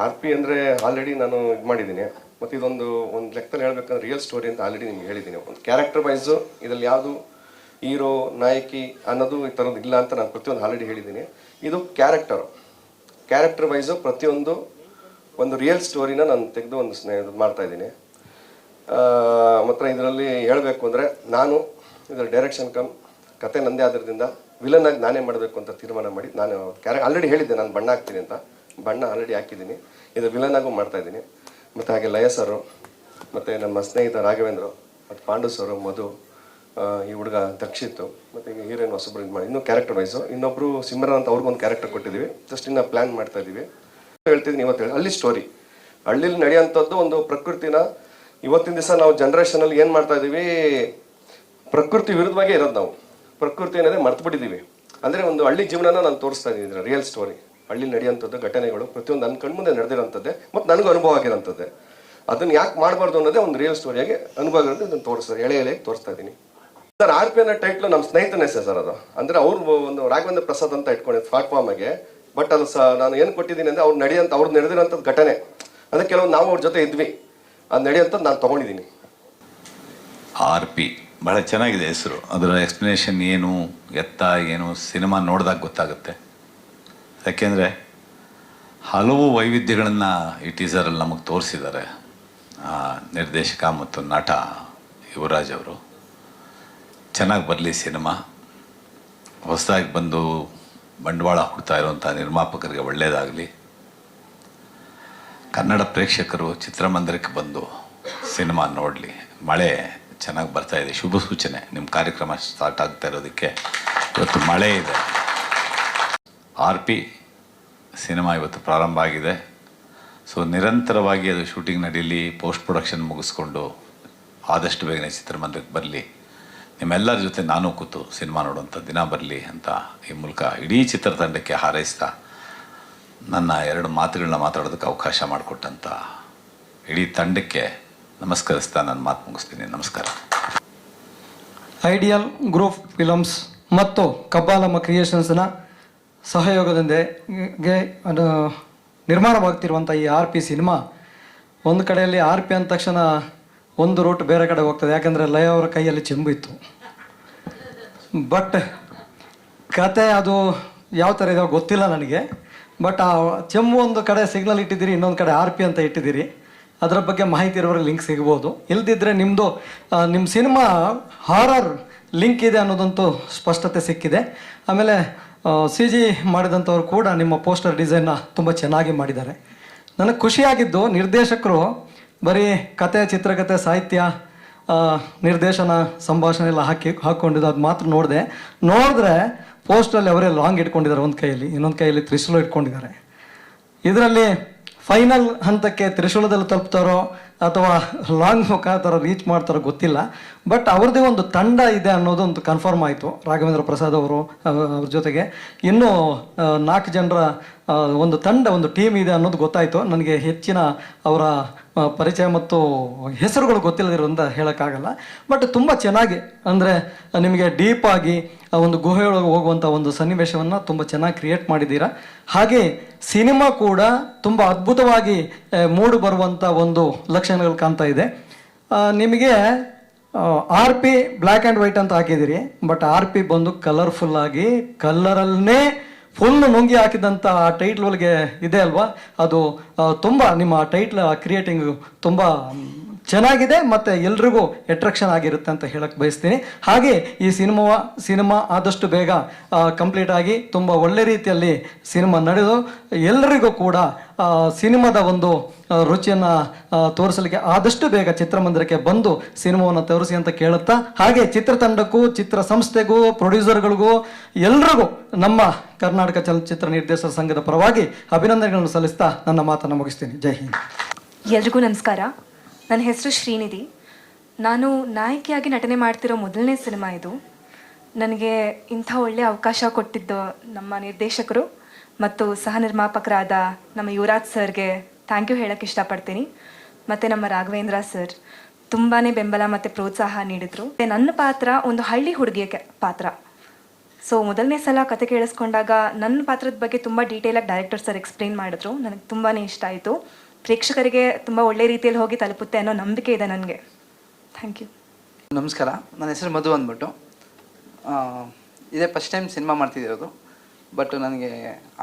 R P ಅಂದರೆ already ನಾನು ಇದು ಮಾಡಿದ್ದೀನಿ. ಮತ್ತು ಇದೊಂದು ಲೆಕ್ಕದಲ್ಲಿ ಹೇಳ್ಬೇಕಂದ್ರೆ ರಿಯಲ್ ಸ್ಟೋರಿ ಅಂತ ಆಲ್ರೆಡಿ ನಿಮ್ಗೆ ಹೇಳಿದ್ದೀನಿ. ಒಂದು ಕ್ಯಾರೆಕ್ಟರ್ ವೈಸು ಇದರಲ್ಲಿ ಯಾವುದು ಹೀರೋ ನಾಯಕಿ ಅನ್ನೋದು ಈ ಥರದ್ದು ಇಲ್ಲ ಅಂತ ನಾನು ಪ್ರತಿಯೊಂದು ಆಲ್ರೆಡಿ ಹೇಳಿದ್ದೀನಿ. ಇದು ಕ್ಯಾರೆಕ್ಟರ್ ವೈಸು ಪ್ರತಿಯೊಂದು ಒಂದು ರಿಯಲ್ ಸ್ಟೋರಿನ ನಾನು ತೆಗೆದು ಒಂದು ಮಾಡ್ತಾಯಿದ್ದೀನಿ. ಮತ್ತು ಇದರಲ್ಲಿ ಹೇಳಬೇಕು ಅಂದರೆ ನಾನು ಇದರ ಡೈರೆಕ್ಷನ್ ಕತೆ ನಂದೇ ಆದ್ರಿಂದ ವಿಲನ್ ಆಗಿ ನಾನೇ ಮಾಡಬೇಕು ಅಂತ ತೀರ್ಮಾನ ಮಾಡಿ ನಾನು ಆಲ್ರೆಡಿ ಹೇಳಿದ್ದೆ ನಾನು ಬಣ್ಣ ಹಾಕ್ತೀನಿ ಅಂತ. ಬಣ್ಣ ಆಲ್ರೆಡಿ ಹಾಕಿದ್ದೀನಿ. ಇದು ವಿಲನ್ ಆಗು ಮಾಡ್ತಾಯಿದ್ದೀನಿ. ಮತ್ತು ಹಾಗೆ ಲಯ ಸರು ಮತ್ತು ನಮ್ಮ ಸ್ನೇಹಿತ ರಾಘವೇಂದ್ರ ಮತ್ತು ಪಾಂಡು ಸರು, ಮಧು, ಈ ಹುಡುಗ ದಕ್ಷಿತ್, ಮತ್ತು ಈಗ ಹೀರೋಯಿನ್ ಹೊಸಬ್ರು ಇದು ಮಾಡಿ ಇನ್ನೂ ಕ್ಯಾರೆಕ್ಟರ್ ವೈಸು. ಇನ್ನೊಬ್ಬರು ಸಿಮ್ರನ್ ಅಂತ ಅವ್ರಿಗೊಂದು ಕ್ಯಾರೆಕ್ಟರ್ ಕೊಟ್ಟಿದ್ದೀವಿ. ಜಸ್ಟ್ ಇನ್ನು ಪ್ಲ್ಯಾನ್ ಮಾಡ್ತಾಯಿದ್ದೀವಿ. ಹೇಳ್ತಿದ್ದೀನಿ ಇವತ್ತು ಹಳ್ಳಿ ಸ್ಟೋರಿ, ಹಳ್ಳಿಲಿ ನಡೆಯೋಂಥದ್ದು ಒಂದು ಪ್ರಕೃತಿನ ಇವತ್ತಿನ ದಿವಸ ನಾವು ಜನ್ರೇಷನಲ್ಲಿ ಏನು ಮಾಡ್ತಾ ಇದ್ದೀವಿ, ಪ್ರಕೃತಿ ವಿರುದ್ಧವಾಗೇ ಇರೋದು ನಾವು. ಪ್ರಕೃತಿ ಅನ್ನೋದೇ ಮರ್ತು ಬಿಟ್ಟಿದ್ದೀವಿ. ಅಂದರೆ ಒಂದು ಹಳ್ಳಿ ಜೀವನನ ನಾನು ತೋರಿಸ್ತಾ ಇದ್ದೀನಿ. ರಿಯಲ್ ಸ್ಟೋರಿ, ಹಳ್ಳಿ ನಡೆಯೋಂಥದ್ದು ಘಟನೆಗಳು ಪ್ರತಿಯೊಂದು ನನ್ನ ಕಣ್ಮುಂದೆ ನಡೆದಿರೋಂಥದ್ದೇ ಮತ್ತು ನನಗೂ ಅನುಭವ ಆಗಿರೋಂಥದ್ದೇ. ಅದನ್ನು ಯಾಕೆ ಮಾಡಬಾರ್ದು ಅನ್ನೋದೇ ಒಂದು ರಿಯಲ್ ಸ್ಟೋರಿಯಾಗಿ ಅನುಭವ ಆಗಿರೋದು ಇದನ್ನು ತೋರಿಸ್ತಾರೆ, ಎಳೆ ತೋರಿಸ್ತಾ ಇದ್ದೀನಿ. ಸರ್ ಆರ್ ಪಿ ಅನ್ನೋ ಟೈಟ್ಲು ನಮ್ಮ ಸ್ನೇಹಿತನೇ ಸರ್ ಅದು. ಅಂದರೆ ಅವ್ರು ಒಂದು ರಾಘವೇಂದ್ರ ಪ್ರಸಾದ್ ಅಂತ ಇಟ್ಕೊಂಡಿದ್ದು ಪ್ಲಾಟ್ಫಾರ್ಮಾಗೆ. ಬಟ್ ಅದು ನಾನು ಏನು ಕೊಟ್ಟಿದ್ದೀನಿ ಅಂದರೆ ಅವ್ರು ನಡೆದಿರೋಂಥದ್ದು ಘಟನೆ. ಅಂದರೆ ಕೆಲವೊಂದು ನಾವು ಅವ್ರ ಜೊತೆ ಇದ್ವಿ, ಅದು ನಡೆಯೋಂಥದ್ದು ನಾನು ತೊಗೊಂಡಿದ್ದೀನಿ. ಆರ್ ಪಿ ಭಾಳ ಚೆನ್ನಾಗಿದೆ ಹೆಸರು. ಅದರ ಎಕ್ಸ್ಪ್ಲನೇಷನ್ ಏನು ಏನು ಸಿನಿಮಾ ನೋಡಿದಾಗ ಗೊತ್ತಾಗುತ್ತೆ. ಯಾಕೆಂದರೆ ಹಲವು ವೈವಿಧ್ಯಗಳನ್ನು ಈ ಟೀಸರಲ್ಲಿ ನಮಗೆ ತೋರಿಸಿದ್ದಾರೆ ನಿರ್ದೇಶಕ ಮತ್ತು ನಟ ಯುವರಾಜ್ ಅವರು. ಚೆನ್ನಾಗಿ ಬರಲಿ ಸಿನಿಮಾ. ಹೊಸದಾಗಿ ಬಂದು ಬಂಡವಾಳ ಹುಡ್ತಾ ಇರುವಂಥ ನಿರ್ಮಾಪಕರಿಗೆ ಒಳ್ಳೆಯದಾಗಲಿ. ಕನ್ನಡ ಪ್ರೇಕ್ಷಕರು ಚಿತ್ರಮಂದಿರಕ್ಕೆ ಬಂದು ಸಿನಿಮಾ ನೋಡಲಿ. ಮಳೆ ಚೆನ್ನಾಗಿ ಬರ್ತಾ ಇದೆ, ಶುಭ ಸೂಚನೆ. ನಿಮ್ಮ ಕಾರ್ಯಕ್ರಮ ಸ್ಟಾರ್ಟ್ ಆಗ್ತಾ ಇರೋದಕ್ಕೆ ಇವತ್ತು ಮಳೆ ಇದೆ. ಆರ್ ಪಿ ಸಿನಿಮಾ ಇವತ್ತು ಪ್ರಾರಂಭ ಆಗಿದೆ. ಸೊ ನಿರಂತರವಾಗಿ ಅದು ಶೂಟಿಂಗ್ ನಡೀಲಿ, ಪೋಸ್ಟ್ ಪ್ರೊಡಕ್ಷನ್ ಮುಗಿಸ್ಕೊಂಡು ಆದಷ್ಟು ಬೇಗನೆ ಚಿತ್ರಮಂದಿರಕ್ಕೆ ಬರಲಿ. ನಿಮ್ಮೆಲ್ಲರ ಜೊತೆ ನಾನು ಕೂತು ಸಿನಿಮಾ ನೋಡುವಂಥ ದಿನ ಬರಲಿ ಅಂತ ಈ ಮೂಲಕ ಇಡೀ ಚಿತ್ರತಂಡಕ್ಕೆ ಹಾರೈಸ್ತಾ ನನ್ನ 2 ಮಾತುಗಳನ್ನ ಮಾತಾಡೋದಕ್ಕೆ ಅವಕಾಶ ಮಾಡಿಕೊಟ್ಟಂಥ ಇಡೀ ತಂಡಕ್ಕೆ ನಮಸ್ಕರಿಸ್ತಾ ನನ್ನ ಮಾತು ಮುಗಿಸ್ತೀನಿ. ನಮಸ್ಕಾರ. ಐಡಿಯಲ್ ಗ್ರೂಪ್ ಫಿಲಮ್ಸ್ ಮತ್ತು ಕಬ್ಬಾಲಮ್ಮ ಕ್ರಿಯೇಷನ್ಸ್ನ ಸಹಯೋಗದೊಂದಿಗೆ ನಿರ್ಮಾಣವಾಗ್ತಿರುವಂಥ ಈ ಆರ್ ಪಿ ಸಿನಿಮಾ, ಒಂದು ಕಡೆಯಲ್ಲಿ ಆರ್ ಪಿ ಅಂದ ತಕ್ಷಣ ಒಂದು ರೂಟ್ ಬೇರೆ ಕಡೆ ಹೋಗ್ತದೆ. ಯಾಕಂದರೆ ಲಯ ಅವರ ಕೈಯಲ್ಲಿ ಚೆಂಬು ಇತ್ತು. ಬಟ್ ಕತೆ ಅದು ಯಾವ ಥರ ಇದೆಯೋ ಗೊತ್ತಿಲ್ಲ ನನಗೆ. ಬಟ್ ಆ ಚೆಂಬು ಒಂದು ಕಡೆ ಸಿಗ್ನಲ್ ಇಟ್ಟಿದ್ದೀರಿ, ಇನ್ನೊಂದು ಕಡೆ ಆರ್ ಪಿ ಅಂತ ಇಟ್ಟಿದ್ದೀರಿ. ಅದರ ಬಗ್ಗೆ ಮಾಹಿತಿ ಇರೋರಿಗೆ ಲಿಂಕ್ ಸಿಗ್ಬೋದು. ಇಲ್ದಿದ್ದರೆ ನಿಮ್ಮ ಸಿನಿಮಾ ಹಾರರ್ ಲಿಂಕ್ ಇದೆ ಅನ್ನೋದಂತೂ ಸ್ಪಷ್ಟತೆ ಸಿಕ್ಕಿದೆ. ಆಮೇಲೆ CG ಮಾಡಿದಂಥವ್ರು ಕೂಡ ನಿಮ್ಮ ಪೋಸ್ಟರ್ ಡಿಸೈನ್ನ ತುಂಬ ಚೆನ್ನಾಗಿ ಮಾಡಿದ್ದಾರೆ. ನನಗೆ ಖುಷಿಯಾಗಿದ್ದು ನಿರ್ದೇಶಕರು ಬರೀ ಕತೆ, ಚಿತ್ರಕಥೆ, ಸಾಹಿತ್ಯ, ನಿರ್ದೇಶನ, ಸಂಭಾಷಣೆ ಎಲ್ಲ ಹಾಕ್ಕೊಂಡಿದ್ದು ಅದು ಮಾತ್ರ ನೋಡಿದ್ರೆ ಪೋಸ್ಟರಲ್ಲಿ ಅವರೇ ಲಾಂಗ್ ಇಟ್ಕೊಂಡಿದ್ದಾರೆ ಒಂದು ಕೈಯಲ್ಲಿ, ಇನ್ನೊಂದು ಕೈಯಲ್ಲಿ ತ್ರಿಶೂಲ ಇಟ್ಕೊಂಡಿದ್ದಾರೆ. ಇದರಲ್ಲಿ ಫೈನಲ್ ಹಂತಕ್ಕೆ ತ್ರಿಶೂಲದಲ್ಲಿ ತಲುಪ್ತಾರೋ ಅಥವಾ ಲಾಂಗ್ ಮುಖಾಂತರ ರೀಚ್ ಮಾಡ್ತಾರೋ ಗೊತ್ತಿಲ್ಲ. ಬಟ್ ಅವ್ರದ್ದೇ ಒಂದು ತಂಡ ಇದೆ ಅನ್ನೋದು ಒಂದು ಕನ್ಫರ್ಮ್ ಆಯಿತು. ರಾಘವೇಂದ್ರ ಪ್ರಸಾದ್ ಅವರು ಅವ್ರ ಜೊತೆಗೆ ಇನ್ನೂ 4 ಜನರ ಒಂದು ತಂಡ, ಒಂದು ಟೀಮ್ ಇದೆ ಅನ್ನೋದು ಗೊತ್ತಾಯಿತು. ನನಗೆ ಹೆಚ್ಚಿನ ಅವರ ಪರಿಚಯ ಮತ್ತು ಹೆಸರುಗಳು ಗೊತ್ತಿಲ್ಲದಿರೋದ್ರಿಂದ ಹೇಳೋಕ್ಕಾಗಲ್ಲ. ಬಟ್ ತುಂಬ ಚೆನ್ನಾಗಿ, ಅಂದರೆ ನಿಮಗೆ ಡೀಪಾಗಿ ಒಂದು ಗುಹೆಯೊಳಗೆ ಹೋಗುವಂಥ ಒಂದು ಸನ್ನಿವೇಶವನ್ನು ತುಂಬ ಚೆನ್ನಾಗಿ ಕ್ರಿಯೇಟ್ ಮಾಡಿದ್ದೀರಾ. ಹಾಗೆ ಸಿನಿಮಾ ಕೂಡ ತುಂಬ ಅದ್ಭುತವಾಗಿ ಮೂಡಿ ಬರುವಂಥ ಒಂದು ಲಕ್ಷಣಗಳು ಕಾಣ್ತಾ ಇದೆ. ನಿಮಗೆ R P black and white ಅಂತ ಹಾಕಿದ್ದೀರಿ. ಬಟ್ ಆರ್ ಪಿ ಬಂದು ಕಲರ್ಫುಲ್ಲಾಗಿ ಕಲ್ಲರಲ್ಲೇ ಫುಲ್ ನುಂಗಿ ಹಾಕಿದಂಥ ಆ ಟೈಟ್ಲ್ಗೆ ಇದೆ ಅಲ್ವಾ, ಅದು ತುಂಬ ನಿಮ್ಮ ಟೈಟ್ಲ್ ಕ್ರಿಯೇಟಿಂಗ್ ತುಂಬ ಚೆನ್ನಾಗಿದೆ ಮತ್ತು ಎಲ್ರಿಗೂ ಅಟ್ರಾಕ್ಷನ್ ಆಗಿರುತ್ತೆ ಅಂತ ಹೇಳಕ್ಕೆ ಬಯಸ್ತೀನಿ. ಹಾಗೆ ಈ ಸಿನಿಮಾ ಆದಷ್ಟು ಬೇಗ ಕಂಪ್ಲೀಟ್ ಆಗಿ ತುಂಬ ಒಳ್ಳೆ ರೀತಿಯಲ್ಲಿ ಸಿನಿಮಾ ನಡೆದು ಎಲ್ರಿಗೂ ಕೂಡ ಸಿನಿಮಾದ ಒಂದು ರುಚಿಯನ್ನು ತೋರಿಸಲಿಕ್ಕೆ ಆದಷ್ಟು ಬೇಗ ಚಿತ್ರಮಂದಿರಕ್ಕೆ ಬಂದು ಸಿನಿಮಾವನ್ನು ತೋರಿಸಿ ಅಂತ ಕೇಳುತ್ತಾ, ಹಾಗೆ ಚಿತ್ರತಂಡಕ್ಕೂ, ಚಿತ್ರ ಸಂಸ್ಥೆಗೂ, ಪ್ರೊಡ್ಯೂಸರ್ಗಳಿಗೂ ಎಲ್ರಿಗೂ ನಮ್ಮ ಕರ್ನಾಟಕ ಚಲನಚಿತ್ರ ನಿರ್ದೇಶಕರ ಸಂಘದ ಪರವಾಗಿ ಅಭಿನಂದನೆಗಳನ್ನು ಸಲ್ಲಿಸ್ತಾ ನನ್ನ ಮಾತನ್ನು ಮುಗಿಸ್ತೀನಿ. ಜೈ ಹಿಂದ್. ಎಲ್ರಿಗೂ ನಮಸ್ಕಾರ. ನನ್ನ ಹೆಸರು ಶ್ರೀನಿಧಿ. ನಾನು ನಾಯಕಿಯಾಗಿ ನಟನೆ ಮಾಡ್ತಿರೋ ಮೊದಲನೇ ಸಿನಿಮಾ ಇದು. ನನಗೆ ಇಂಥ ಒಳ್ಳೆಯ ಅವಕಾಶ ಕೊಟ್ಟಿದ್ದು ನಮ್ಮ ನಿರ್ದೇಶಕರು ಮತ್ತು ಸಹ ನಿರ್ಮಾಪಕರಾದ ನಮ್ಮ ಯುವರಾಜ್ ಸರ್ಗೆ ಥ್ಯಾಂಕ್ ಯು ಹೇಳೋಕ್ಕೆ ಇಷ್ಟಪಡ್ತೀನಿ. ಮತ್ತು ನಮ್ಮ ರಾಘವೇಂದ್ರ ಸರ್ ತುಂಬಾ ಬೆಂಬಲ ಮತ್ತು ಪ್ರೋತ್ಸಾಹ ನೀಡಿದರು. ನನ್ನ ಪಾತ್ರ ಒಂದು ಹಳ್ಳಿ ಹುಡುಗಿಯ ಪಾತ್ರ. ಸೊ ಮೊದಲನೇ ಸಲ ಕತೆ ಕೇಳಿಸ್ಕೊಂಡಾಗ ನನ್ನ ಪಾತ್ರದ ಬಗ್ಗೆ ತುಂಬ ಡೀಟೇಲಾಗಿ ಡೈರೆಕ್ಟರ್ ಸರ್ ಎಕ್ಸ್ಪ್ಲೇನ್ ಮಾಡಿದ್ರು. ನನಗೆ ತುಂಬಾ ಇಷ್ಟ ಆಯಿತು. ಪ್ರೇಕ್ಷಕರಿಗೆ ತುಂಬ ಒಳ್ಳೆ ರೀತಿಯಲ್ಲಿ ಹೋಗಿ ತಲುಪುತ್ತೆ ಅನ್ನೋ ನಂಬಿಕೆ ಇದೆ ನನಗೆ. Thank you. ನಮಸ್ಕಾರ, ನನ್ನ ಹೆಸರು ಮಧು ಅಂದ್ಬಿಟ್ಟು. ಇದೇ ಫಸ್ಟ್ ಟೈಮ್ ಸಿನಿಮಾ ಮಾಡ್ತಿರೋದು. ಬಟ್ ನನಗೆ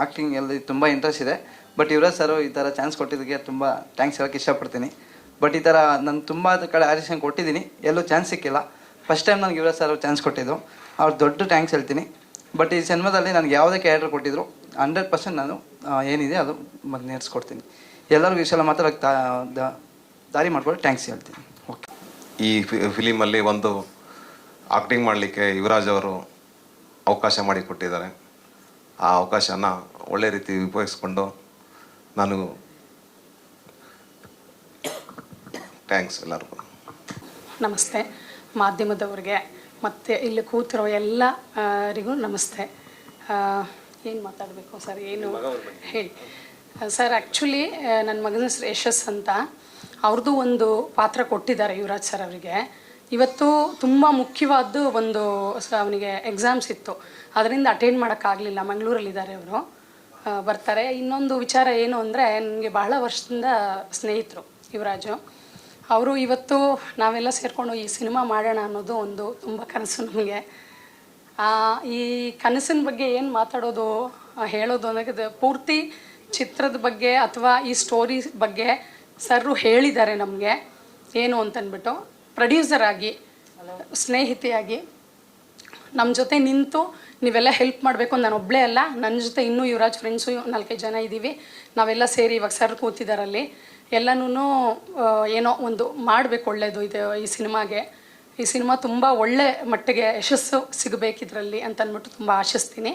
ಆ್ಯಕ್ಟಿಂಗ್ ಎಲ್ಲ ತುಂಬ ಇಂಟ್ರೆಸ್ಟ್ ಇದೆ. ಬಟ್ ಯುವರಾಜ್ ಸರು ಈ ಥರ ಚಾನ್ಸ್ ಕೊಟ್ಟಿದ್ದಕ್ಕೆ ತುಂಬ ಥ್ಯಾಂಕ್ಸ್ ಹೇಳೋಕ್ಕೆ ಇಷ್ಟಪಡ್ತೀನಿ. ಬಟ್ ಈ ಥರ ನಾನು ತುಂಬ ಕಡೆ ಆಡಿಷನ್ ಕೊಟ್ಟಿದ್ದೀನಿ, ಎಲ್ಲೂ ಚಾನ್ಸ್ ಸಿಕ್ಕಿಲ್ಲ. ಫಸ್ಟ್ ಟೈಮ್ ನನಗೆ ಯುವರಾಜ್ ಸರ್ ಚಾನ್ಸ್ ಕೊಟ್ಟಿದ್ದು, ಅವ್ರು ದೊಡ್ಡ ಥ್ಯಾಂಕ್ಸ್ ಹೇಳ್ತೀನಿ. ಬಟ್ ಈ ಸಿನಿಮಾದಲ್ಲಿ ನನಗೆ ಯಾವುದೇ ಕ್ಯಾರೆಕ್ಟರ್ ಕೊಟ್ಟಿದ್ರು 100% ನಾನು ಏನಿದೆ ಅದು ನೇರ್ಸ್ಕೊಡ್ತೀನಿ. ಎಲ್ಲರಿಗೂ ಈ ಸಲ ಮಾತ್ರ ದಾರಿ ಮಾಡ್ಕೊಂಡು ಥ್ಯಾಂಕ್ಸ್ ಹೇಳ್ತೀನಿ. ಓಕೆ. ಈ ಫಿಲಿಮಲ್ಲಿ ಒಂದು ಆಕ್ಟಿಂಗ್ ಮಾಡಲಿಕ್ಕೆ ಯುವರಾಜ್ ಅವರು ಅವಕಾಶ ಮಾಡಿಕೊಟ್ಟಿದ್ದಾರೆ. ಆ ಅವಕಾಶನ ಒಳ್ಳೆ ರೀತಿ ಉಪಯೋಗಿಸ್ಕೊಂಡು ನಾನು ಥ್ಯಾಂಕ್ಸ್ ಎಲ್ಲರಿಗೂ. ನಮಸ್ತೆ ಮಾಧ್ಯಮದವ್ರಿಗೆ ಮತ್ತು ಇಲ್ಲಿ ಕೂತಿರೋ ಎಲ್ಲರಿಗೂ ನಮಸ್ತೆ. ಏನು ಮಾತಾಡಬೇಕು ಸರ್, ಏನು ಹೇಳಿ ಸರ್? ಆ್ಯಕ್ಚುಲಿ ನನ್ನ ಮಗನ ಹೆಸರು ಯಶಸ್ ಅಂತ, ಅವ್ರದ್ದು ಒಂದು ಪಾತ್ರ ಕೊಟ್ಟಿದ್ದಾರೆ ಯುವರಾಜ್ ಸರ್ ಅವರಿಗೆ. ಇವತ್ತು ತುಂಬ ಮುಖ್ಯವಾದ್ದು ಒಂದು ಅವನಿಗೆ ಎಕ್ಸಾಮ್ಸ್ ಇತ್ತು, ಅದರಿಂದ ಅಟೆಂಡ್ ಮಾಡೋಕ್ಕಾಗಲಿಲ್ಲ. ಮಂಗಳೂರಲ್ಲಿದ್ದಾರೆ ಅವರು, ಬರ್ತಾರೆ. ಇನ್ನೊಂದು ವಿಚಾರ ಏನು ಅಂದರೆ, ನನಗೆ ಬಹಳ ವರ್ಷದಿಂದ ಸ್ನೇಹಿತರು ಯುವರಾಜು ಅವರು. ಇವತ್ತು ನಾವೆಲ್ಲ ಸೇರಿಕೊಂಡು ಈ ಸಿನಿಮಾ ಮಾಡೋಣ ಅನ್ನೋದು ಒಂದು ತುಂಬ ಕನಸು ನಮಗೆ. ಈ ಕನಸಿನ ಬಗ್ಗೆ ಏನು ಮಾತಾಡೋದು ಹೇಳೋದು ಅನ್ನೋದು ಪೂರ್ತಿ ಚಿತ್ರದ ಬಗ್ಗೆ ಅಥವಾ ಈ ಸ್ಟೋರಿ ಬಗ್ಗೆ ಸರ್ರು ಹೇಳಿದ್ದಾರೆ ನಮಗೆ ಏನು ಅಂತಂದ್ಬಿಟ್ಟು. ಪ್ರೊಡ್ಯೂಸರ್ ಆಗಿ, ಸ್ನೇಹಿತೆಯಾಗಿ ನಮ್ಮ ಜೊತೆ ನಿಂತು ನೀವೆಲ್ಲ ಹೆಲ್ಪ್ ಮಾಡಬೇಕು. ನಾನು ಒಬ್ಬಳೇ ಅಲ್ಲ, ನನ್ನ ಜೊತೆ ಇನ್ನೂ ಯುವರಾಜ್ ಫ್ರೆಂಡ್ಸು 4-5 ಜನ ಇದ್ದೀವಿ. ನಾವೆಲ್ಲ ಸೇರಿ ಇವಾಗ ಸರ್ ಕೂತಿದ್ದಾರಲ್ಲಿ ಎಲ್ಲನೂ ಏನೋ ಒಂದು ಮಾಡಬೇಕು ಒಳ್ಳೆಯದು ಇದು ಈ ಸಿನಿಮಾಗೆ. ಈ ಸಿನಿಮಾ ತುಂಬ ಒಳ್ಳೆ ಮಟ್ಟಿಗೆ ಯಶಸ್ಸು ಸಿಗಬೇಕಿದ್ರಲ್ಲಿ ಅಂತ ಅಂದ್ಬಿಟ್ಟು ತುಂಬ ಆಶಿಸ್ತೀನಿ.